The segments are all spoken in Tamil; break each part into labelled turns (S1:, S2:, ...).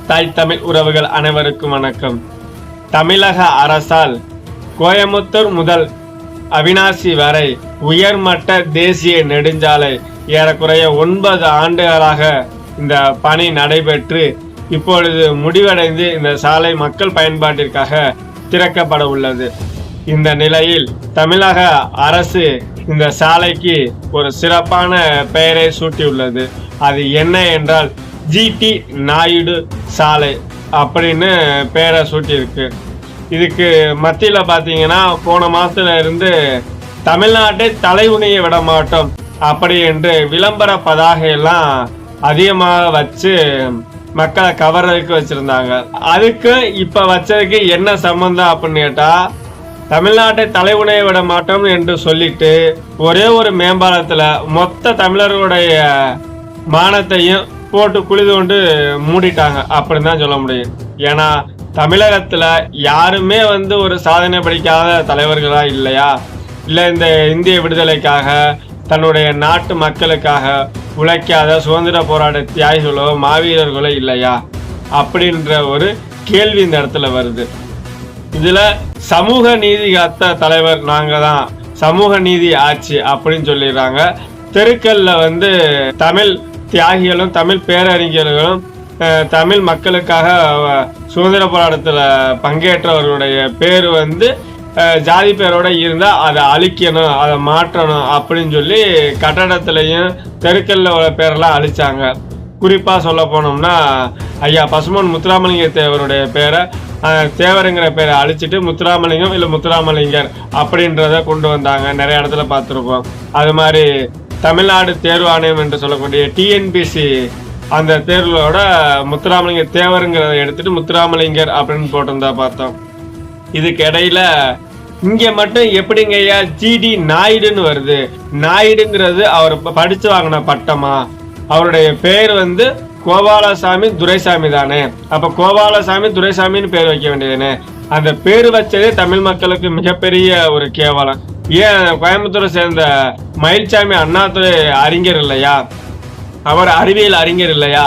S1: தாய் தமிழ் உறவுகள் அனைவருக்கும் வணக்கம். தமிழக அரசால் கோயமுத்தூர் முதல் அவிநாசி வரை உயர்மட்ட தேசிய நெடுஞ்சாலை ஏறக்குறைய 9 ஆண்டுகளாக இந்த பணி நடைபெற்று இப்பொழுது முடிவடைந்து இந்த சாலை மக்கள் பயன்பாட்டிற்காக திறக்கப்பட உள்ளது. இந்த நிலையில் தமிழக அரசு இந்த சாலைக்கு ஒரு சிறப்பான பெயரை சூட்டியுள்ளது. அது என்ன என்றால் ஜிடி நாயுடு சாலை அப்படின்னு பெயரை சூட்டியிருக்கு. இதுக்கு மத்தியில் பார்த்தீங்கன்னா போன மாதத்துல இருந்து தமிழ்நாட்டை தலைகுனிய விட மாட்டோம் அப்படி என்று விளம்பர பதாகையெல்லாம் அதிகமாக வச்சு மக்களை கவர்றதுக்கு வச்சிருந்தாங்க. அதுக்கு இப்ப வச்சதுக்கு என்ன சம்பந்தம் அப்படின்னு கேட்டா, தமிழ்நாட்டை தலைகுனிய விட மாட்டோம் என்று சொல்லிட்டு ஒரே ஒரு மேம்பாலத்துல மொத்த தமிழர்களுடைய மானத்தையும் போட்டு குழி தோண்டு மூடிட்டாங்க அப்படின்னு தான் சொல்ல முடியும். ஏன்னா தமிழகத்துல யாருமே ஒரு சாதனை படிக்காத தலைவர்களா இல்லையா? இல்லை இந்த இந்திய விடுதலைக்காக தன்னுடைய நாட்டு மக்களுக்காக உழைக்காத சுதந்திர போராட்ட தியாகிகளோ மாவீரர்களோ இல்லையா அப்படின்ற ஒரு கேள்வி இந்த இடத்துல வருது. இதுல சமூக நீதி காத்த தலைவர் நாங்க தான், சமூக நீதி ஆட்சி அப்படின்னு சொல்லிடுறாங்க. தெருக்கல்ல தமிழ் தியாகிகளும் தமிழ் பேரறிஞர்களும் தமிழ் மக்களுக்காக சுதந்திர போராட்டத்தில் பங்கேற்றவர்களுடைய பேர் ஜாதி பேரோட இருந்தால் அதை அழிக்கணும், அதை மாற்றணும் அப்படின்னு சொல்லி கட்டடத்துலையும் தெருக்கல்ல உள்ள பேரெல்லாம் அழிச்சாங்க. குறிப்பாக சொல்ல போனோம்னா ஐயா பசுமன் முத்துராமலிங்க தேவருடைய பேரை தேவருங்கிற பேரை அழிச்சிட்டு முத்துராமலிங்கம் இல்லை முத்துராமலிங்கர் அப்படின்றத கொண்டு வந்தாங்க. நிறைய இடத்துல பார்த்துருப்போம். அது மாதிரி தமிழ்நாடு தேர்வு ஆணையம் என்று சொல்லக்கூடிய டிஎன்பிசி அந்த தேர்வோட முத்துராமலிங்க தேவருங்கிறத எடுத்துட்டு முத்துராமலிங்கர் அப்படின்னு போட்டிருந்தா பார்த்தோம். இதுக்கு இடையில இங்க மட்டும் எப்படிங்கய்யா ஜிடி நாயுடுன்னு வருது? நாயுடுங்கிறது அவர் படிச்சு வாங்கின பட்டமா? அவருடைய பேர் கோபாலசாமி துரைசாமி தானே. அப்ப கோபாலசாமி துரைசாமின்னு பேர் வைக்க வேண்டியதுனே. அந்த பேர் வச்சதே தமிழ் மக்களுக்கு மிகப்பெரிய ஒரு கேவலம். ஏன் கோயம்புத்தூரை சேர்ந்த மயில்சாமி அண்ணாதுரை அறிஞர் இல்லையா? அவர் அறிவியல் அறிஞர் இல்லையா?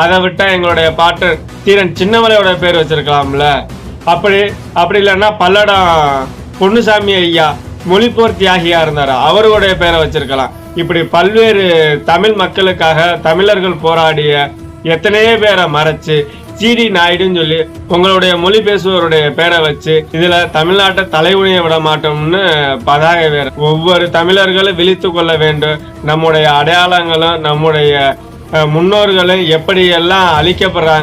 S1: அதை விட்டா எங்களுடைய பாட்டர் தீரன் சின்னமலையோட பேர் வச்சிருக்கலாம்ல. அப்படி இல்லைன்னா பல்லடம் பொன்னுசாமி ஐயா மொழிப்போர் தியாகியா இருந்தாரு, அவருடைய பேரை வச்சிருக்கலாம். இப்படி பல்வேறு தமிழ் மக்களுக்காக தமிழர்கள் போராடிய எத்தனையோ பேரை மறைச்சு ஜிடி நாயுடுன்னு சொல்லி உங்களுடைய மொழி பேசுவோருடைய பேரை வச்சு இதுல தமிழ்நாட்டை தலைகுனிய விட மாட்டோம்னு பதாகை வேற. ஒவ்வொரு தமிழர்களும் விழித்து கொள்ள வேண்டும். நம்முடைய அடையாளங்களும் நம்முடைய முன்னோர்களும் எப்படியெல்லாம் அழிக்கப்படுறாங்க